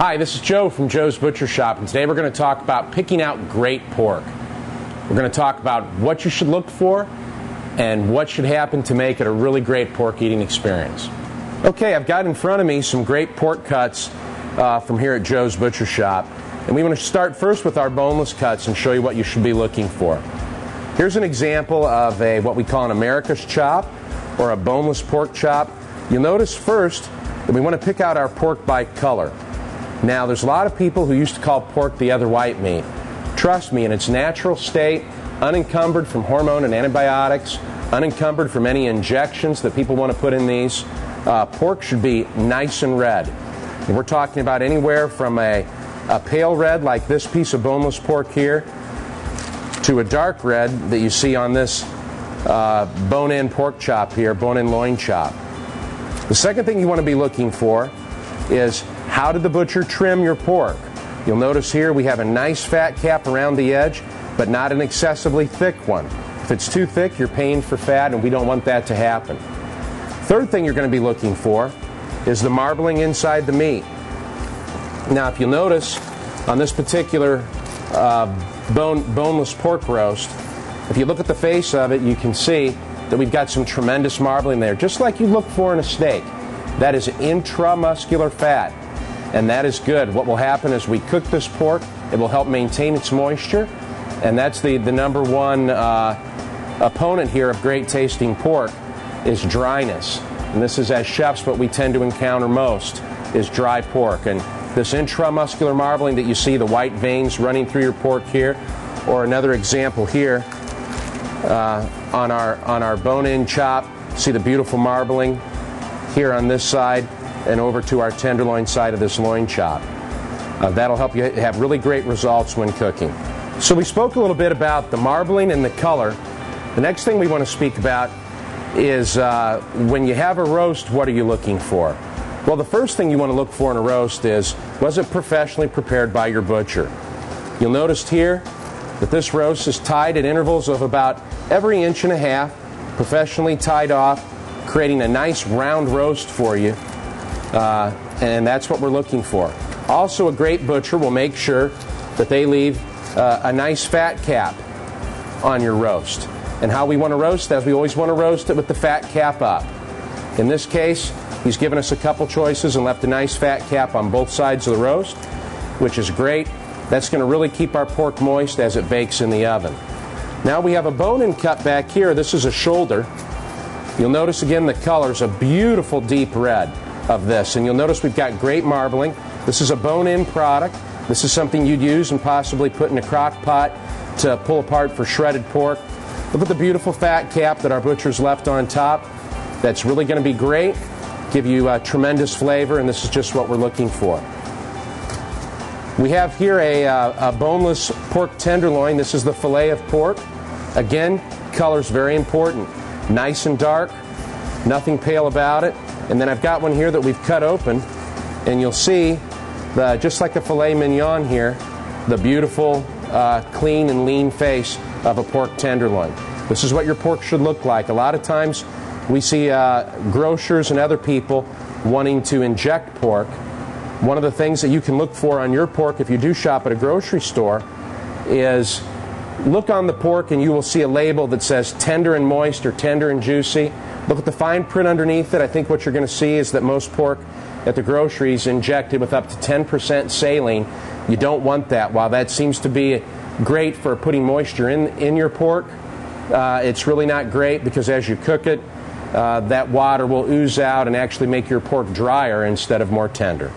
Hi, this is Joe from Joe's Butcher Shop, and today we're going to talk about picking out great pork. We're going to talk about what you should look for and what should happen to make it a really great pork eating experience. Okay, I've got in front of me some great pork cuts from here at Joe's Butcher Shop, and we want to start first with our boneless cuts and show you what you should be looking for. Here's an example of what we call an America's chop or a boneless pork chop. You'll notice first that we want to pick out our pork by color. Now, there's a lot of people who used to call pork the other white meat. Trust me, in its natural state, unencumbered from hormone and antibiotics, unencumbered from any injections that people want to put in these, pork should be nice and red. And we're talking about anywhere from a pale red, like this piece of boneless pork here, to a dark red that you see on this bone-in pork chop here, bone-in loin chop. The second thing you want to be looking for is, how did the butcher trim your pork? You'll notice here we have a nice fat cap around the edge, but not an excessively thick one. If it's too thick, you're paying for fat, and we don't want that to happen. Third thing you're going to be looking for is the marbling inside the meat. Now, if you'll notice, on this particular boneless pork roast, if you look at the face of it, you can see that we've got some tremendous marbling there, just like you look for in a steak. That is intramuscular fat, and that is good. What will happen is we cook this pork, it will help maintain its moisture, and that's the number one opponent here of great tasting pork is dryness. And this is, as chefs, what we tend to encounter most is dry pork. And this intramuscular marbling that you see, the white veins running through your pork here, or another example here on our bone-in chop, see the beautiful marbling here on this side and over to our tenderloin side of this loin chop. That'll help you have really great results when cooking. So we spoke a little bit about the marbling and the color. The next thing we want to speak about is when you have a roast, what are you looking for? Well, the first thing you want to look for in a roast is, was it professionally prepared by your butcher? You'll notice here that this roast is tied at intervals of about every 1.5 inches, professionally tied off, creating a nice round roast for you, and that's what we're looking for. Also, a great butcher will make sure that they leave a nice fat cap on your roast. And how we want to roast that is we always want to roast it with the fat cap up. In this case, he's given us a couple choices and left a nice fat cap on both sides of the roast, which is great. That's going to really keep our pork moist as it bakes in the oven. Now we have a bone-in cut back here. This is a shoulder. You'll notice again the color's a beautiful deep red of this, and you'll notice we've got great marbling. This is a bone-in product. This is something you'd use and possibly put in a crock pot to pull apart for shredded pork. Look at the beautiful fat cap that our butcher's left on top. That's really going to be great, give you tremendous flavor, and this is just what we're looking for. We have here a boneless pork tenderloin. This is the fillet of pork. Again, color's very important. Nice and dark, nothing pale about it. And then I've got one here that we've cut open, and you'll see, just like the filet mignon here, the beautiful, clean and lean face of a pork tenderloin. This is what your pork should look like. A lot of times we see grocers and other people wanting to inject pork. One of the things that you can look for on your pork if you do shop at a grocery store is look on the pork and you will see a label that says tender and moist or tender and juicy. Look at the fine print underneath it. I think what you're going to see is that most pork at the groceries injected with up to 10% saline. You don't want that. While that seems to be great for putting moisture in your pork, it's really not great, because as you cook it, that water will ooze out and actually make your pork drier instead of more tender.